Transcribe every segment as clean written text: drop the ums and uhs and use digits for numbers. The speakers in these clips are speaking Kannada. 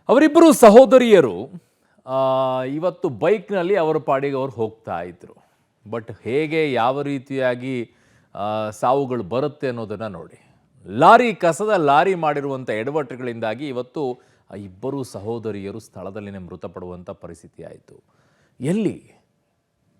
ಅವರಿಬ್ಬರು ಸಹೋದರಿಯರು ಇವತ್ತು ಬೈಕ್ನಲ್ಲಿ ಅವರ ಪಾಡಿಗೆ ಅವರು ಹೋಗ್ತಾ ಇದ್ರು. ಬಟ್ ಹೇಗೆ ಯಾವ ರೀತಿಯಾಗಿ ಸಾವುಗಳು ಬರುತ್ತೆ ಅನ್ನೋದನ್ನು ನೋಡಿ. ಕಸದ ಲಾರಿ ಮಾಡಿರುವಂಥ ಎಡವಟ್ಟುಗಳಿಂದಾಗಿ ಇವತ್ತು ಆ ಇಬ್ಬರು ಸಹೋದರಿಯರು ಸ್ಥಳದಲ್ಲಿನೇ ಮೃತಪಡುವಂಥ ಪರಿಸ್ಥಿತಿ ಆಯಿತು. ಎಲ್ಲಿ?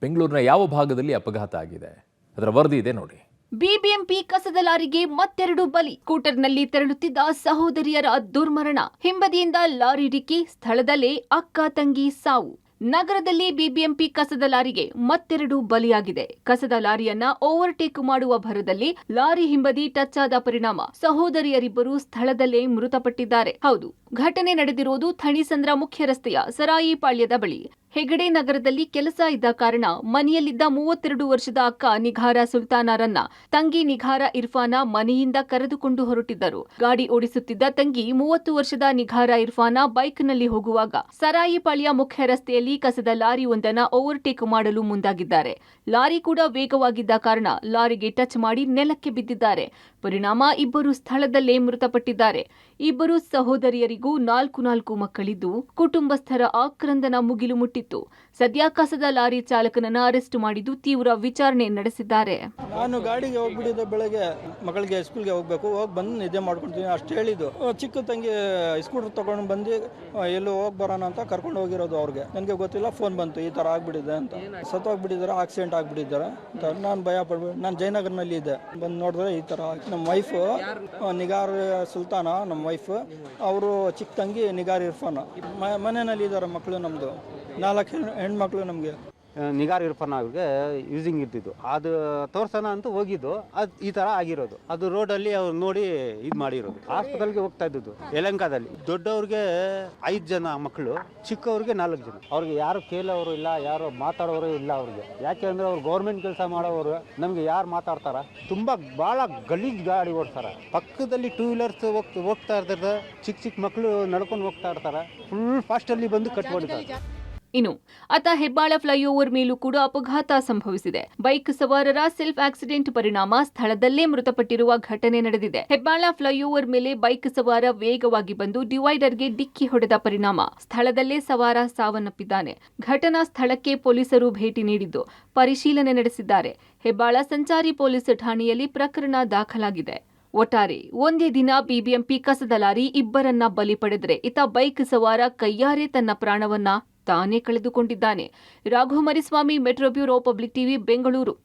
ಬೆಂಗಳೂರಿನ ಯಾವ ಭಾಗದಲ್ಲಿ ಅಪಘಾತ ಆಗಿದೆ? ಅದರ ವರದಿ ಇದೆ ನೋಡಿ. ಬಿಬಿಎಂಪಿ ಕಸದ ಲಾರಿಗೆ ಮತ್ತೆರಡು ಬಲಿ. ಸ್ಕೂಟರ್ನಲ್ಲಿ ತೆರಳುತ್ತಿದ್ದ ಸಹೋದರಿಯರ ದುರ್ಮರಣ. ಹಿಂಬದಿಯಿಂದ ಲಾರಿ ಡಿಕ್ಕಿ, ಸ್ಥಳದಲ್ಲೇ ಅಕ್ಕ ತಂಗಿ ಸಾವು. ನಗರದಲ್ಲಿ ಬಿಬಿಎಂಪಿ ಕಸದ ಲಾರಿಗೆ ಮತ್ತೆರಡು ಬಲಿಯಾಗಿದೆ. ಕಸದ ಲಾರಿಯನ್ನ ಓವರ್ಟೇಕ್ ಮಾಡುವ ಭರದಲ್ಲಿ ಲಾರಿ ಹಿಂಬದಿ ಟಚ್ ಆದ ಪರಿಣಾಮ ಸಹೋದರಿಯರಿಬ್ಬರು ಸ್ಥಳದಲ್ಲೇ ಮೃತಪಟ್ಟಿದ್ದಾರೆ. ಹೌದು, ಘಟನೆ ನಡೆದಿರುವುದು ಥಣಿಸಂದ್ರ ಮುಖ್ಯ ರಸ್ತೆಯ ಸರಾಯಿ ಪಾಳ್ಯದ ಬಳಿ. ಹೆಗಡೆ ನಗರದಲ್ಲಿ ಕೆಲಸ ಇದ್ದ ಕಾರಣ ಮನೆಯಲ್ಲಿದ್ದ 32 ವರ್ಷದ ಅಕ್ಕ ನಿಘಾರ ಸುಲ್ತಾನರನ್ನ ತಂಗಿ ನಿಘಾರ ಇರ್ಫಾನ ಮನೆಯಿಂದ ಕರೆದುಕೊಂಡು ಹೊರಟಿದ್ದರು. ಗಾಡಿ ಓಡಿಸುತ್ತಿದ್ದ ತಂಗಿ 30 ವರ್ಷದ ನಿಘಾರ ಇರ್ಫಾನ ಬೈಕ್ನಲ್ಲಿ ಹೋಗುವಾಗ ಸರಾಯಿಪಾಳ್ಯ ಮುಖ್ಯ ರಸ್ತೆಯಲ್ಲಿ ಕಸದ ಲಾರಿ ಒಂದನ್ನ ಓವರ್ಟೇಕ್ ಮಾಡಲು ಮುಂದಾಗಿದ್ದಾರೆ. ಲಾರಿ ಕೂಡ ವೇಗವಾಗಿದ್ದ ಕಾರಣ ಲಾರಿಗೆ ಟಚ್ ಮಾಡಿ ನೆಲಕ್ಕೆ ಬಿದ್ದಿದ್ದಾರೆ. ಪರಿಣಾಮ ಇಬ್ಬರು ಸ್ಥಳದಲ್ಲೇ ಮೃತಪಟ್ಟಿದ್ದಾರೆ. ಇಬ್ಬರು ಸಹೋದರಿಯರಿಗೂ 4 ಮಕ್ಕಳಿದ್ದು ಕುಟುಂಬಸ್ಥರ ಆಕ್ರಂದನ ಮುಗಿಲು ಮುಟ್ಟಿತ್ತು. ಸದ್ಯ ಕಸದ ಲಾರಿ ಚಾಲಕನನ್ನ ಅರೆಸ್ಟ್ ಮಾಡಿದ್ದು ತೀವ್ರ ವಿಚಾರಣೆ ನಡೆಸಿದ್ದಾರೆ. ನಾನು ಗಾಡಿಗೆ ಹೋಗ್ಬಿಟ್ಟಿದ್ದೆ, ಬೆಳಗ್ಗೆ ಮಗಳಿಗೆ ಸ್ಕೂಲ್ಗೆ ಹೋಗ್ಬೇಕು, ಹೋಗಿ ಬಂದು ನಿದ್ದೆ ಮಾಡ್ಕೊಳ್ತೀನಿ ಅಷ್ಟು ಹೇಳಿದ್ದು. ಚಿಕ್ಕ ತಂಗಿ ಸ್ಕೂಟರ್ ತಗೊಂಡು ಬಂದು ಎಲ್ಲೋ ಹೋಗಿ ಬರೋಣ ಅಂತ ಕರ್ಕೊಂಡು ಹೋಗಿರೋದು. ಅವ್ರಿಗೆ ನನಗೆ ಗೊತ್ತಿಲ್ಲ, ಫೋನ್ ಬಂತು ಈ ಥರ ಆಗ್ಬಿಟ್ಟಿದೆ ಅಂತ. ಸತ್ತೋಗ್ಬಿಟ್ಟಿದ್ದಾರೆ, ಆಕ್ಸಿಡೆಂಟ್ ಆಗ್ಬಿಟ್ಟಿದ್ದಾರೆ ಅಂತ. ನಾನು ಭಯ ಪಡ್ಬಿಟ್ಟು ನಾನು ಜಯನಗರ್ನಲ್ಲಿ ಇದ್ದೆ, ಬಂದು ನೋಡಿದ್ರೆ ಈ ಥರ. ನಮ್ಮ ವೈಫು ನಿಗಾರ್ ಸುಲ್ತಾನ, ನಮ್ಮ ವೈಫ್, ಅವರು ಚಿಕ್ಕ ತಂಗಿ ನಿಗಾರ್ ಇರ್ಫಾನ್. ಮನೆಯಲ್ಲಿ ಇದ್ದಾರೆ ಮಕ್ಕಳು, ನಮ್ಮದು 4 ಹೆಣ್ಮಕ್ಳು ನಮಗೆ. ನಿಗಾರ್ ಇರ್ಫಾನ್ ಅವ್ರಿಗೆ ಯೂಸಿಂಗ್ ಇರ್ತಿದ್ದು, ಅದು ತೋರ್ಸೋಣ ಅಂತ ಹೋಗಿದ್ದು, ಅದು ಈ ಥರ ಆಗಿರೋದು. ಅದು ರೋಡಲ್ಲಿ ಅವ್ರು ನೋಡಿ ಇದು ಮಾಡಿರೋದು. ಹಾಸ್ಪಿಟಲ್ಗೆ ಹೋಗ್ತಾ ಇದ್ದದ್ದು ಯಲಹಂಕದಲ್ಲಿ. ದೊಡ್ಡವ್ರಿಗೆ 5 ಜನ ಮಕ್ಕಳು, ಚಿಕ್ಕವ್ರಿಗೆ 4 ಜನ. ಅವ್ರಿಗೆ ಯಾರು ಕೇಳೋರು ಇಲ್ಲ, ಯಾರು ಮಾತಾಡೋರು ಇಲ್ಲ ಅವ್ರಿಗೆ. ಯಾಕೆ ಅಂದರೆ ಅವ್ರು ಗೌರ್ಮೆಂಟ್ ಕೆಲಸ ಮಾಡೋರು, ನಮಗೆ ಯಾರು ಮಾತಾಡ್ತಾರ? ತುಂಬ ಭಾಳ ಗಲೀಜ್ ಗಾಡಿ ಓಡ್ತಾರೆ. ಪಕ್ಕದಲ್ಲಿ 2 ವೀಲರ್ಸ್ ಹೋಗ್ತಾ ಇರ್ತಾರೆ, ಚಿಕ್ಕ ಮಕ್ಕಳು ನಡ್ಕೊಂಡು ಹೋಗ್ತಾ ಇರ್ತಾರೆ. ಫುಲ್ ಫಾಸ್ಟಲ್ಲಿ ಬಂದು ಕಟ್ಬಿಡ್ತಾರೆ. ಇನ್ನು ಅತ ಹೆಬ್ಬಾಳ ಫ್ಲೈಓವರ್ ಮೇಲೂ ಕೂಡ ಅಪಘಾತ ಸಂಭವಿಸಿದೆ. ಬೈಕ್ ಸವಾರರ ಸೆಲ್ಫ್ ಆಕ್ಸಿಡೆಂಟ್ ಪರಿಣಾಮ ಸ್ಥಳದಲ್ಲೇ ಮೃತಪಟ್ಟಿರುವ ಘಟನೆ ನಡೆದಿದೆ. ಹೆಬ್ಬಾಳ ಫ್ಲೈಓವರ್ ಮೇಲೆ ಬೈಕ್ ಸವಾರ ವೇಗವಾಗಿ ಬಂದು ಡಿವೈಡರ್ಗೆ ಡಿಕ್ಕಿ ಹೊಡೆದ ಪರಿಣಾಮ ಸ್ಥಳದಲ್ಲೇ ಸವಾರ ಸಾವನ್ನಪ್ಪಿದ್ದಾನೆ. ಘಟನಾ ಸ್ಥಳಕ್ಕೆ ಪೊಲೀಸರು ಭೇಟಿ ನೀಡಿದ್ದು ಪರಿಶೀಲನೆ ನಡೆಸಿದ್ದಾರೆ. ಹೆಬ್ಬಾಳ ಸಂಚಾರಿ ಪೊಲೀಸ್ ಠಾಣೆಯಲ್ಲಿ ಪ್ರಕರಣ ದಾಖಲಾಗಿದೆ. ಒಟ್ಟಾರೆ ಒಂದೇ ದಿನ ಬಿಬಿಎಂಪಿ ಕಸದ ಲಾರಿ ಇಬ್ಬರನ್ನ ಬಲಿ ಪಡೆದರೆ ಇತ ಬೈಕ್ ಸವಾರ ಕೈಯಾರೆ ತನ್ನ ಪ್ರಾಣವನ್ನ ತಾನೇ ಕಳೆದುಕೊಂಡಿದ್ದಾನೆ. Raghu Mariswamy, metro bureau, public TV, Bengaluru.